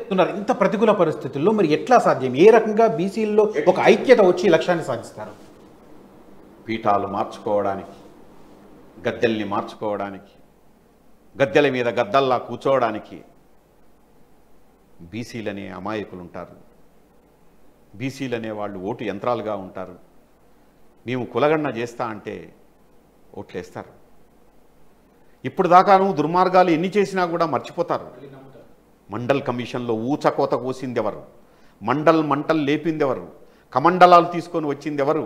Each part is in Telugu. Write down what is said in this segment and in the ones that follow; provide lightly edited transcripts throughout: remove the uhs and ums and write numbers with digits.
చెప్తున్నారు ఇంత ప్రతికూల పరిస్థితుల్లో మరి ఎట్లా సాధ్యం? ఏ రకంగా బీసీల్లో ఒక ఐక్యత వచ్చి ఈ లక్ష్యాన్ని సాధిస్తారు? పీఠాలు మార్చుకోవడానికి, గద్దెల్ని మార్చుకోవడానికి, గద్దెల మీద గద్దల్లా కూర్చోవడానికి బీసీలనే అమాయకులు ఉంటారు. బీసీలనే వాళ్ళు ఓటు యంత్రాలుగా ఉంటారు. మేము కులగణన చేస్తా అంటే ఓట్లేస్తారు. ఇప్పుడు దాకా నువ్వు దుర్మార్గాలు ఎన్ని చేసినా కూడా మర్చిపోతారు. మండల్ కమిషన్లో ఊచకోత కోసింది ఎవరు? మంటలు లేపింది ఎవరు? కమండలాలు తీసుకొని వచ్చింది ఎవరు?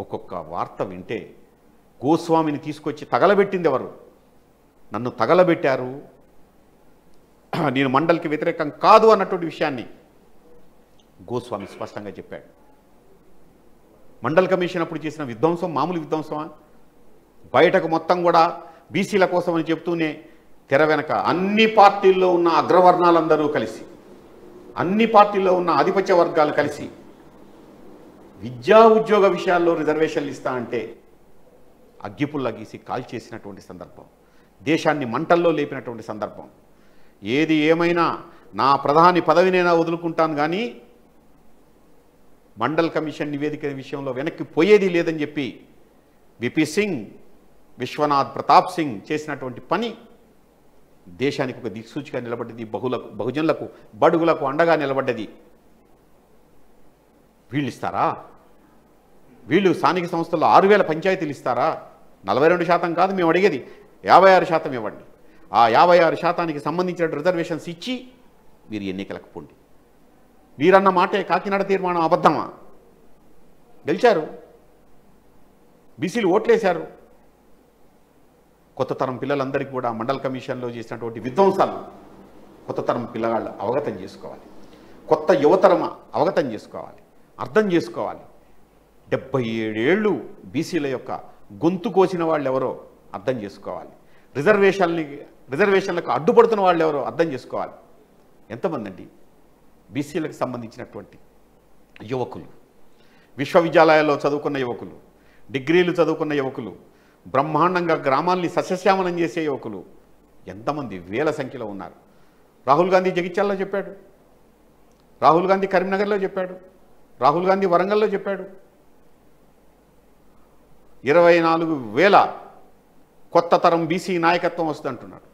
ఒక్కొక్క వార్త వింటే గోస్వామిని తీసుకొచ్చి తగలబెట్టింది ఎవరు? నన్ను తగలబెట్టారు, నేను మండల్కి వ్యతిరేకం కాదు అన్నటువంటి విషయాన్ని గోస్వామి స్పష్టంగా చెప్పాడు. మండల్ కమిషన్ అప్పుడు చేసిన విధ్వంసం మామూలు విధ్వంసమా? బయటకు మొత్తం కూడా బీసీల కోసం అని చెప్తూనే తెర వెనక అన్ని పార్టీల్లో ఉన్న అగ్రవర్ణాలందరూ కలిసి, అన్ని పార్టీల్లో ఉన్న ఆధిపత్య వర్గాలు కలిసి విద్యా ఉద్యోగ విషయాల్లో రిజర్వేషన్లు ఇస్తా అంటే అగ్గిపుల్ల గీసి కాల్చేసినటువంటి సందర్భం, దేశాన్ని మంటల్లో లేపినటువంటి సందర్భం. ఏది ఏమైనా నా ప్రధాని పదవినైనా వదులుకుంటాను కానీ మండల్ కమిషన్ నివేదిక విషయంలో వెనక్కి పోయేది లేదని చెప్పి విపి సింగ్, విశ్వనాథ్ ప్రతాప్ సింగ్ చేసినటువంటి పని దేశానికి ఒక దిక్సూచిగా నిలబడ్డది. బహుజనులకు, బడుగులకు అండగా నిలబడ్డది. వీళ్ళు ఇస్తారా? వీళ్ళు స్థానిక సంస్థల్లో 6,000 పంచాయతీలు ఇస్తారా? 42% కాదు మేము అడిగేది, 56% ఇవ్వండి. ఆ 56%కి సంబంధించిన రిజర్వేషన్స్ ఇచ్చి మీరు ఎన్నికలకు పోండి. మీరన్న మాటే కాకినాడ తీర్మానం అబద్ధమా? గెలిచారు, బీసీలు ఓట్లేశారు. కొత్త తరం పిల్లలందరికీ కూడా మండల్ కమిషన్లో చేసినటువంటి విధ్వంసాలు కొత్త తరం పిల్లగాళ్ళు అవగతం చేసుకోవాలి. కొత్త యువతరం అవగతం చేసుకోవాలి, అర్థం చేసుకోవాలి. 77 ఏళ్ళు బీసీల యొక్క గొంతు కోసిన వాళ్ళు ఎవరో అర్థం చేసుకోవాలి. రిజర్వేషన్లకు అడ్డుపడుతున్న వాళ్ళు ఎవరో అర్థం చేసుకోవాలి. ఎంతమంది అండి బీసీలకు సంబంధించినటువంటి యువకులు, విశ్వవిద్యాలయాల్లో చదువుకున్న యువకులు, డిగ్రీలు చదువుకున్న యువకులు, బ్రహ్మాండంగా గ్రామాల్ని సస్యశ్యామలం చేసే యువకులు ఎంతమంది వేల సంఖ్యలో ఉన్నారు. రాహుల్ గాంధీ జగిత్యాలలో చెప్పాడు, రాహుల్ గాంధీ కరీంనగర్లో చెప్పాడు, రాహుల్ గాంధీ వరంగల్లో చెప్పాడు. 24,000 కొత్త తరం బీసీ నాయకత్వం వస్తుందంటున్నాడు.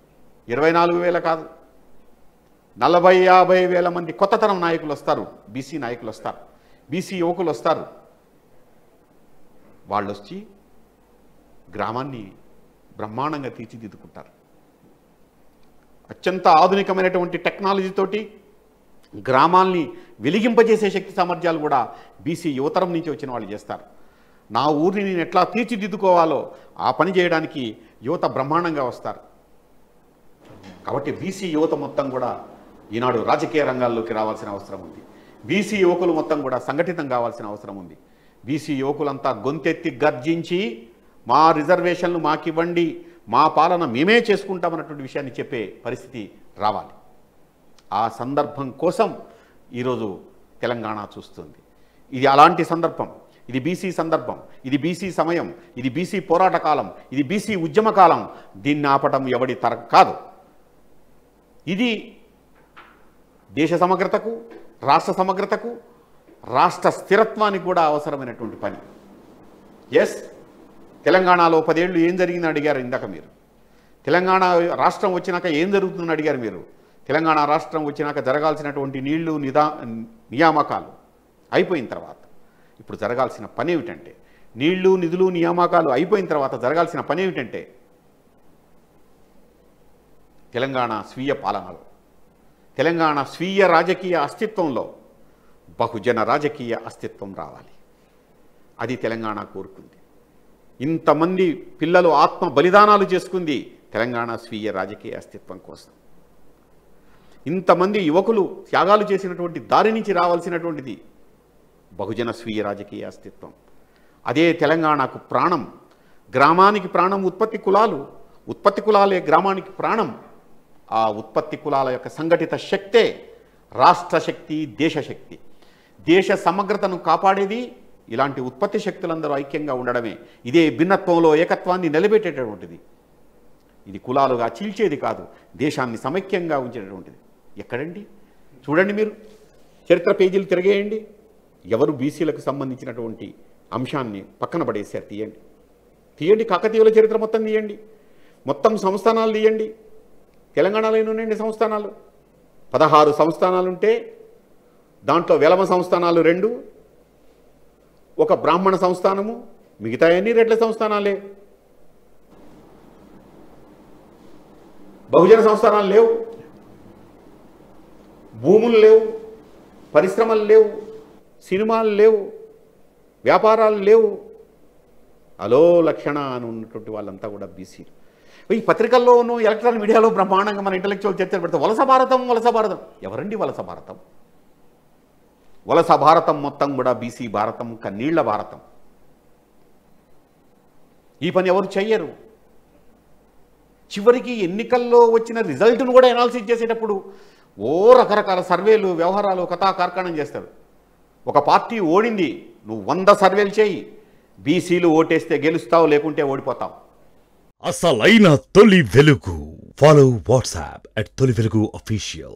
24,000 కాదు, 40-50 వేల మంది కొత్త తరం నాయకులు వస్తారు, బీసీ నాయకులు వస్తారు, బీసీ యువకులు వస్తారు. వాళ్ళు వచ్చి గ్రామాన్ని బ్రహ్మాండంగా తీర్చిదిద్దుకుంటారు. అత్యంత ఆధునికమైనటువంటి టెక్నాలజీతోటి గ్రామాల్ని వెలిగింపజేసే శక్తి సామర్థ్యాలు కూడా బీసీ యువతరం నుంచి వచ్చిన వాళ్ళు చేస్తారు. నా ఊరిని నేను ఎట్లా తీర్చిదిద్దుకోవాలో ఆ పని చేయడానికి యువత బ్రహ్మాండంగా వస్తారు. కాబట్టి బీసీ యువత మొత్తం కూడా ఈనాడు రాజకీయ రంగాల్లోకి రావాల్సిన అవసరం ఉంది. బీసీ యువకులు మొత్తం కూడా సంఘటితం కావాల్సిన అవసరం ఉంది. బీసీ యువకులంతా గొంతెత్తి గర్జించి మా రిజర్వేషన్లు మాకివ్వండి, మా పాలన మేమే చేసుకుంటామన్నటువంటి విషయాన్ని చెప్పే పరిస్థితి రావాలి. ఆ సందర్భం కోసం ఈరోజు తెలంగాణ చూస్తుంది. ఇది అలాంటి సందర్భం, ఇది బీసీ సందర్భం, ఇది బీసీ సమయం, ఇది బీసీ పోరాట కాలం, ఇది బీసీ ఉద్యమ కాలం. దీన్ని ఆపటం ఎవడి తరం కాదు. ఇది దేశ సమగ్రతకు, రాష్ట్ర సమగ్రతకు, రాష్ట్ర స్థిరత్వానికి కూడా అవసరమైనటువంటి పని. ఎస్, తెలంగాణలో 10 ఏళ్ళు ఏం జరిగిందని అడిగారు ఇందాక మీరు. తెలంగాణ రాష్ట్రం వచ్చినాక ఏం జరుగుతుందని అడిగారు మీరు. తెలంగాణ రాష్ట్రం వచ్చినాక జరగాల్సినటువంటి నీళ్లు నియామకాలు అయిపోయిన తర్వాత ఇప్పుడు జరగాల్సిన పని ఏమిటంటే, నీళ్లు నిధులు నియామకాలు అయిపోయిన తర్వాత జరగాల్సిన పని ఏమిటంటే, తెలంగాణ స్వీయ పాలనలో, తెలంగాణ స్వీయ రాజకీయ అస్తిత్వంలో బహుజన రాజకీయ అస్తిత్వం రావాలి. అది తెలంగాణ కోరుకుంది. ఇంతమంది పిల్లలు ఆత్మ బలిదానాలు చేసుకుంది తెలంగాణ స్వీయ రాజకీయ అస్తిత్వం కోసం. ఇంతమంది యువకులు త్యాగాలు చేసినటువంటి దారి నుంచి రావాల్సినటువంటిది బహుజన స్వీయ రాజకీయ అస్తిత్వం. అదే తెలంగాణకు ప్రాణం. గ్రామానికి ప్రాణం ఉత్పత్తి కులాలు, ఉత్పత్తి కులాలే గ్రామానికి ప్రాణం. ఆ ఉత్పత్తి కులాల యొక్క సంఘటిత శక్తే రాష్ట్ర శక్తి, దేశశక్తి. దేశ సమగ్రతను కాపాడేది ఇలాంటి ఉత్పత్తి శక్తులందరూ ఐక్యంగా ఉండడమే. ఇదే భిన్నత్వంలో ఏకత్వాన్ని నిలబెట్టేటటువంటిది. ఇది కులాలుగా చీల్చేది కాదు, దేశాన్ని సమైక్యంగా ఉంచేటటువంటిది. ఎక్కడండి? చూడండి, మీరు చరిత్ర పేజీలు తిరగేయండి. ఎవరు బీసీలకు సంబంధించినటువంటి అంశాన్ని పక్కన పడేసారు. తీయండి, కాకతీయుల చరిత్ర మొత్తం తీయండి, మొత్తం సంస్థానాలు తీయండి. తెలంగాణలో ఉన్నాయండి సంస్థానాలు 16 సంస్థానాలుంటే దాంట్లో వెలమ సంస్థానాలు 2, ఒక బ్రాహ్మణ సంస్థానము, మిగతా అన్ని రెడ్ల సంస్థానాలే. బహుజన సంస్థానాలు లేవు, భూములు లేవు, పరిశ్రమలు లేవు, సినిమాలు లేవు, వ్యాపారాలు లేవు. అలో లక్షణ అని ఉన్నటువంటి వాళ్ళంతా కూడా బీసీలు. ఈ పత్రికల్లోనూ ఎలక్ట్రానిక్ మీడియాలో బ్రహ్మాండంగా మన ఇంటలెక్చువల్ చర్చలు పెడతాం. వలస భారతం. ఎవరండి వలస భారతం? వలస భారతం మొత్తం కూడా బీసీ భారతం, కన్నీళ్ల భారతం. ఈ పని ఎవరు చెయ్యరు. చివరికి ఎన్నికల్లో వచ్చిన రిజల్ట్ను కూడా ఎనాలిసిస్ చేసేటప్పుడు రకరకాల సర్వేలు, వ్యవహారాలు, కథా కార్ఖానం చేస్తారు. ఒక పార్టీ ఓడింది, నువ్వు 100 సర్వేలు చేయి, బీసీలు ఓటేస్తే గెలుస్తావు, లేకుంటే ఓడిపోతావు. అసలైన తొలి వెలుగు. ఫాలో వాట్సాప్ @తొలి వెలుగు official.